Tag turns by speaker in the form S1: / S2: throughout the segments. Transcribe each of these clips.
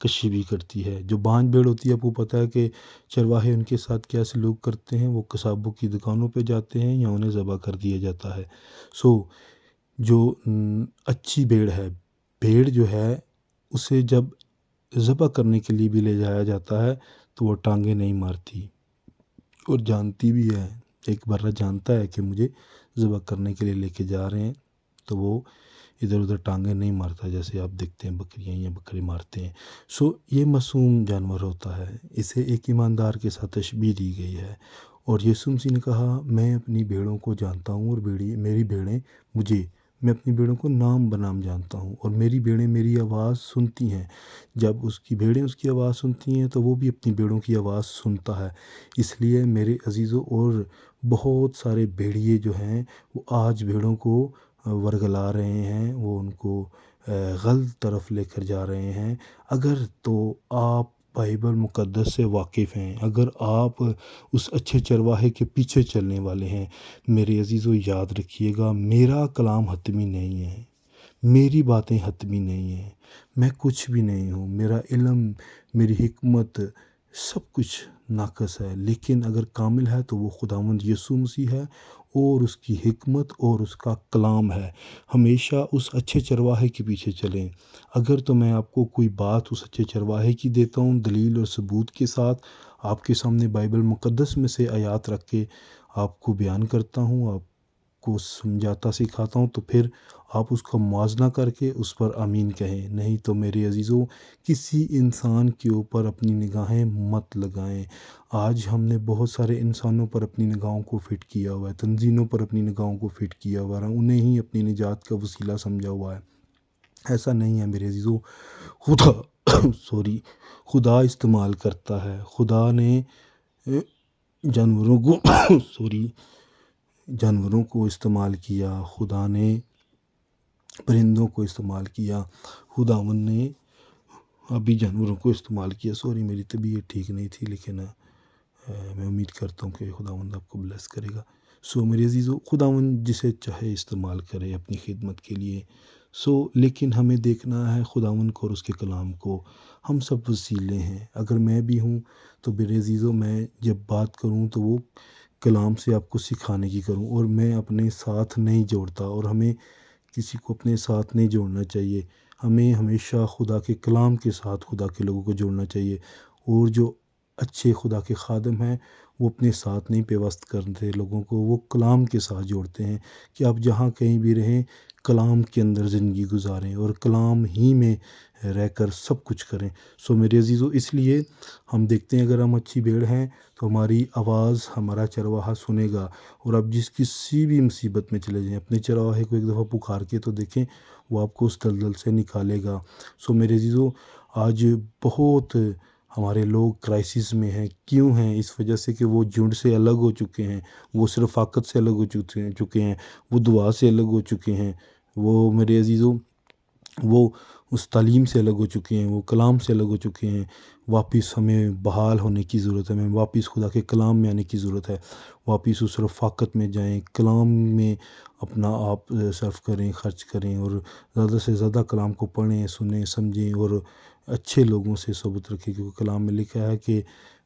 S1: کشی بھی کرتی ہے۔ جو بانج بھیڑ ہوتی ہے، آپ کو پتہ ہے کہ چرواہے ان کے ساتھ کیا سلوک کرتے ہیں، وہ قصابوں کی دکانوں پہ جاتے ہیں یا انہیں ذبح کر دیا جاتا ہے۔ جو اچھی بھیڑ ہے، بھیڑ جو ہے اسے جب ذبح کرنے کے لیے بھی لے جایا جاتا ہے تو وہ ٹانگیں نہیں مارتی اور جانتی بھی ہے، ایک بارہ جانتا ہے کہ مجھے ذبح کرنے کے لیے لے کے جا رہے ہیں، تو وہ ادھر ادھر ٹانگیں نہیں مارتا، جیسے آپ دیکھتے ہیں بکریاں یا بکرے مارتے ہیں۔ یہ معصوم جانور ہوتا ہے، اسے ایک ایماندار کے ساتھ تشبیہ دی گئی ہے۔ اور یسوع مسیح نے کہا، میں اپنی بھیڑوں کو جانتا ہوں اور میری بھیڑیں مجھے، میں اپنی بھیڑوں کو نام بنام جانتا ہوں اور میری بھیڑیں میری آواز سنتی ہیں۔ جب اس کی بھیڑیں اس کی آواز سنتی ہیں تو وہ بھی اپنی بھیڑوں کی آواز سنتا ہے۔ اس لیے میرے عزیزوں، اور بہت سارے بھیڑیے جو ہیں وہ آج بھیڑوں کو ورگلا رہے ہیں، وہ ان کو غلط طرف لے کر جا رہے ہیں۔ اگر تو آپ بائبل مقدس سے واقف ہیں، اگر آپ اس اچھے چرواہے کے پیچھے چلنے والے ہیں، میرے عزیزو یاد رکھیے گا، میرا کلام حتمی نہیں ہے، میری باتیں حتمی نہیں ہیں، میں کچھ بھی نہیں ہوں، میرا علم، میری حکمت سب کچھ ناقص ہے، لیکن اگر کامل ہے تو وہ خداوند یسوع مسیح ہے اور اس کی حکمت اور اس کا کلام ہے۔ ہمیشہ اس اچھے چرواہے کے پیچھے چلیں۔ اگر تو میں آپ کو کوئی بات اس اچھے چرواہے کی دیتا ہوں دلیل اور ثبوت کے ساتھ، آپ کے سامنے بائبل مقدس میں سے آیات رکھ کے آپ کو بیان کرتا ہوں، آپ کو سمجھاتا سکھاتا ہوں، تو پھر آپ اس کا موازنہ کر کے اس پر آمین کہیں۔ نہیں تو میرے عزیزوں، کسی انسان کے اوپر اپنی نگاہیں مت لگائیں۔ آج ہم نے بہت سارے انسانوں پر اپنی نگاہوں کو فٹ کیا ہوا ہے، تنظیموں پر اپنی نگاہوں کو فٹ کیا ہوا ہے، انہیں ہی اپنی نجات کا وسیلہ سمجھا ہوا ہے۔ ایسا نہیں ہے میرے عزیزوں، خدا استعمال کرتا ہے۔ خدا نے جانوروں کو استعمال کیا، خدا نے پرندوں کو استعمال کیا، خداوند نے ابھی جانوروں کو استعمال کیا۔ میری طبیعت ٹھیک نہیں تھی، لیکن میں امید کرتا ہوں کہ خداوند آپ کو بلیس کرے گا۔ میرے عزیزو، خداوند جسے چاہے استعمال کرے اپنی خدمت کے لیے۔ لیکن ہمیں دیکھنا ہے خداوند کو اور اس کے کلام کو۔ ہم سب وسیلے ہیں، اگر میں بھی ہوں تو میرے عزیزو، میں جب بات کروں تو وہ کلام سے آپ کو سکھانے کی کروں، اور میں اپنے ساتھ نہیں جوڑتا، اور ہمیں کسی کو اپنے ساتھ نہیں جوڑنا چاہیے۔ ہمیں ہمیشہ خدا کے کلام کے ساتھ خدا کے لوگوں کو جوڑنا چاہیے، اور جو اچھے خدا کے خادم ہیں وہ اپنے ساتھ نہیں پیوست کرتے لوگوں کو، وہ کلام کے ساتھ جوڑتے ہیں کہ آپ جہاں کہیں بھی رہیں کلام کے اندر زندگی گزاریں اور کلام ہی میں رہ کر سب کچھ کریں۔ میرے عزیزو، اس لیے ہم دیکھتے ہیں اگر ہم اچھی بھیڑ ہیں تو ہماری آواز ہمارا چرواہا سنے گا، اور آپ کسی بھی مصیبت میں چلے جائیں، اپنے چرواہے کو ایک دفعہ پکار کے تو دیکھیں، وہ آپ کو اس دلدل سے نکالے گا۔ میرے عزیزو، آج بہت ہمارے لوگ کرائسس میں ہیں۔ کیوں ہیں؟ اس وجہ سے کہ وہ جھنڈ سے الگ ہو چکے ہیں، وہ رفاقت سے الگ ہو چکے ہیں، وہ دعا سے الگ ہو چکے ہیں، وہ میرے عزیزو، وہ اس تعلیم سے الگ ہو چکے ہیں، وہ کلام سے الگ ہو چکے ہیں۔ واپس ہمیں بحال ہونے کی ضرورت ہے، ہمیں واپس خدا کے کلام میں آنے کی ضرورت ہے، واپس اس رفاقت میں جائیں، کلام میں اپنا آپ صرف کریں، خرچ کریں، اور زیادہ سے زیادہ کلام کو پڑھیں، سنیں، سمجھیں، اور اچھے لوگوں سے صحبت رکھیں، کیونکہ کلام میں لکھا ہے کہ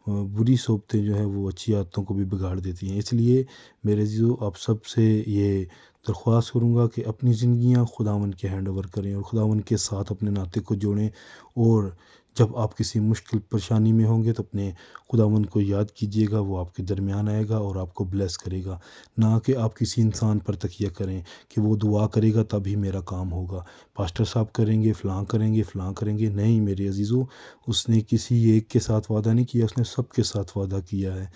S1: بری صحبتیں جو ہیں وہ اچھی عادتوں کو بھی بگاڑ دیتی ہیں۔ اس لیے میرے عزیزو، آپ سب سے یہ درخواست کروں گا کہ اپنی زندگیاں خداوند کے ہینڈ اوور کریں اور خداوند کے ساتھ اپنے ناطے کو جوڑیں، اور جب آپ کسی مشکل پریشانی میں ہوں گے تو اپنے خداوند کو یاد کیجیے گا، وہ آپ کے درمیان آئے گا اور آپ کو بلیس کرے گا، نہ کہ آپ کسی انسان پر تکیہ کریں کہ وہ دعا کرے گا تب ہی میرا کام ہوگا، پاسٹر صاحب کریں گے، فلاں کریں گے، فلاں کریں گے۔ نہیں میرے عزیزو، اس نے کسی ایک کے ساتھ وعدہ نہیں کیا، اس نے سب کے ساتھ وعدہ کیا ہے۔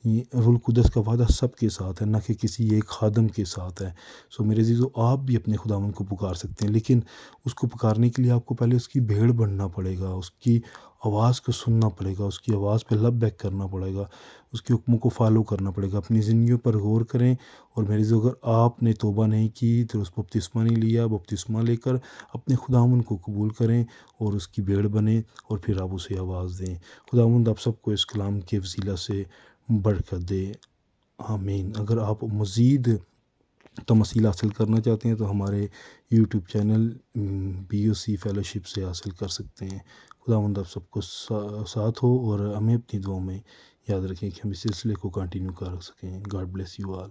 S1: روح القدس کا وعدہ سب کے ساتھ ہے، نہ کہ کسی ایک خادم کے ساتھ ہے۔ میرے عزیزو، آپ بھی اپنے خداوند کو پکار سکتے ہیں، لیکن اس کو پکارنے کے لیے آپ کو پہلے اس کی بھیڑ بننا پڑے گا، اس کی آواز کو سننا پڑے گا، اس کی آواز پہ لب بیک کرنا پڑے گا، اس کے حکموں کو فالو کرنا پڑے گا۔ اپنی زندگیوں پر غور کریں، اور میرے عزیزو، اگر آپ نے توبہ نہیں کی تو اس بپتسمہ نہیں لیا، بپتسمہ لے کر اپنے خداوند کو قبول کریں اور اس کی بھیڑ بنیں، اور پھر آپ اسے آواز دیں۔ خداوند آپ سب کو اس کلام کے وسیلہ سے برکت دے، آمین۔ اگر آپ مزید تمثیل حاصل کرنا چاہتے ہیں تو ہمارے یوٹیوب چینل BOC فیلوشپ سے حاصل کر سکتے ہیں۔ خداوند آپ سب کو ساتھ ہو اور ہمیں اپنی دعاؤں میں یاد رکھیں کہ ہم اس سلسلے کو کنٹینیو کر سکیں. God bless you all.